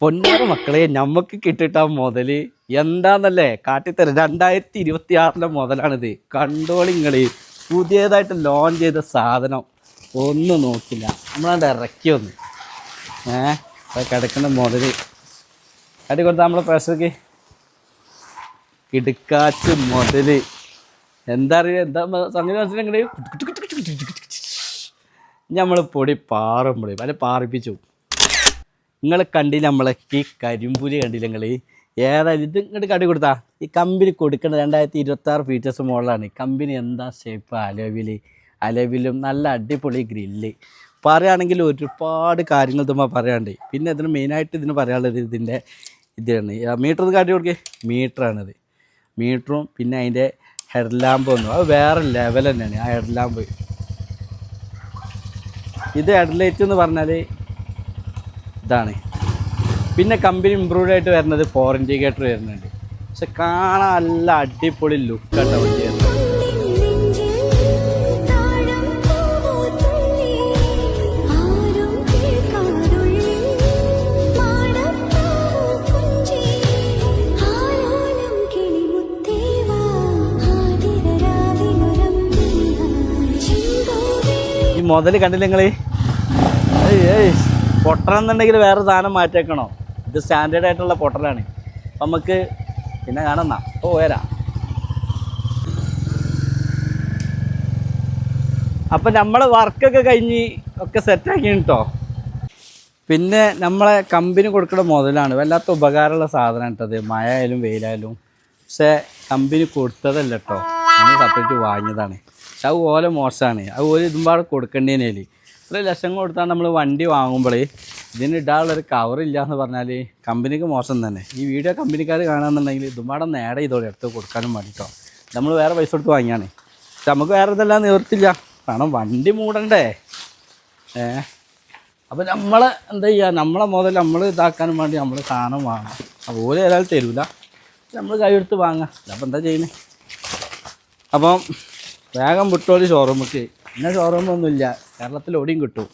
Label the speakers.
Speaker 1: പൊന്നാര മക്കളെ നമുക്ക് കിട്ടിട്ട മുതല് എന്താന്നല്ലേ കാട്ടിത്തരാം. 2026 മുതലാണിത്. കണ്ടോളിങ്ങള് പുതിയതായിട്ട് ലോഞ്ച് ചെയ്ത സാധനം ഒന്നും നോക്കില്ല, നമ്മളത് ഇറക്കി ഒന്ന് കിടക്കുന്ന മുതല് അടി കൊടുത്താൽ നമ്മളെ പ്രേക്ഷകർക്ക് കിടുക്കാച്ച് മുതല് എന്താ അറിയുക, എന്താ സംഗതി മനസ്സിലെങ്കിൽ നമ്മൾ പൊടി പാറുമ്പോഴേ പല പാറിപ്പിച്ചു. നിങ്ങൾ കണ്ടില്ല നമ്മളെ ഈ കരിമ്പുലി കണ്ടില്ല നിങ്ങൾ? ഏതായാലും ഇത് ഇങ്ങോട്ട് കടി കൊടുത്താൽ ഈ കമ്പനി കൊടുക്കേണ്ട 2026 ഫീച്ചേഴ്സ് മോഡലാണ്. കമ്പനി എന്താ ഷേപ്പ്, അലവിലും നല്ല അടിപൊളി ഗ്രില്ല് പറയുകയാണെങ്കിൽ ഒരുപാട് കാര്യങ്ങൾ നമ്മൾ പറയാണ്ട്. പിന്നെ ഇതിന് മെയിനായിട്ട് ഇതിന് പറയാനുള്ളത് ഇതിൻ്റെ ഇതാണ് മീറ്റർ. ഇത് കാട്ടി കൊടുക്കേ, മീറ്ററാണിത്. മീറ്ററും പിന്നെ അതിൻ്റെ ഹെഡ് ലാമ്പ് ഒന്നും അത് വേറെ ലെവൽ തന്നെയാണ്. ആ ഹെഡ് ലാമ്പ് ഇത് ഹെഡ്ലൈറ്റ് എന്ന് പറഞ്ഞാൽ ഇതാണ്. പിന്നെ കമ്പനി ഇമ്പ്രൂവ്ഡ് ആയിട്ട് വരുന്നത് 4 ഇൻഡിക്കേറ്റർ വരുന്നുണ്ട്. പക്ഷെ കാണാൻ നല്ല അടിപൊളി ലുക്കാണ് വണ്ടി വരുന്നത്. ഈ മുതൽ കണ്ടില്ല നിങ്ങൾ? പൊട്ടണമെന്നുണ്ടെങ്കിൽ വേറെ സാധനം മാറ്റിയേക്കണോ? ഇത് സ്റ്റാൻഡേർഡ് ആയിട്ടുള്ള പൊട്ടലാണ്. അപ്പം നമുക്ക് പിന്നെ കാണുന്ന വരാം. അപ്പം നമ്മളെ വർക്കൊക്കെ കഴിഞ്ഞ് ഒക്കെ സെറ്റാക്കി കേട്ടോ. പിന്നെ നമ്മളെ കമ്പനി കൊടുക്കുന്ന മുതലാണ് വല്ലാത്ത ഉപകാരമുള്ള സാധനം കേട്ടത്. മഴ ആയാലും വെയിലായാലും. പക്ഷേ കമ്പനി കൊടുത്തതല്ല കേട്ടോ, നമ്മൾ സെപ്പറേറ്റ് വാങ്ങിയതാണ്. പക്ഷെ അത് ഓല മോശമാണ്. അത് ഓല ഇതുമ്പാടെ കൊടുക്കേണ്ടതിനേല് ഇത്ര ലക്ഷം കൊടുത്താൽ നമ്മൾ വണ്ടി വാങ്ങുമ്പോൾ ഇതിന് ഇടാനുള്ളൊരു കവറില്ല എന്ന് പറഞ്ഞാൽ കമ്പനിക്ക് മോശം തന്നെ. ഈ വീഡിയോ കമ്പനിക്കാർ കാണുകയെന്നുണ്ടെങ്കിൽ ഇതുമ്പാടെ നേടെ ഇതോടെ എടുത്ത് കൊടുക്കാനും വേണ്ടിയിട്ടോ. നമ്മൾ വേറെ പൈസ കൊടുത്ത് വാങ്ങിയാണ്. പക്ഷെ നമുക്ക് വേറെ ഇതെല്ലാം നിവർത്തില്ല, കാരണം വണ്ടി മൂടണ്ടേ. അപ്പോൾ നമ്മൾ എന്താ ചെയ്യുക, നമ്മളെ മുതൽ നമ്മൾ ഇതാക്കാനും വേണ്ടി നമ്മൾ സാധനം വാങ്ങണം. അതുപോലെ ഏതായാലും തരില്ല, നമ്മൾ കൈ എടുത്ത് വാങ്ങാം. അപ്പോൾ എന്താ ചെയ്യുന്നത്? അപ്പം വേഗം വിട്ടോളി ഷോറൂമിക്ക്. പിന്നെ ഷോറൂമൊന്നുമില്ല, കേരളത്തിൽ ഓടിയും കിട്ടും.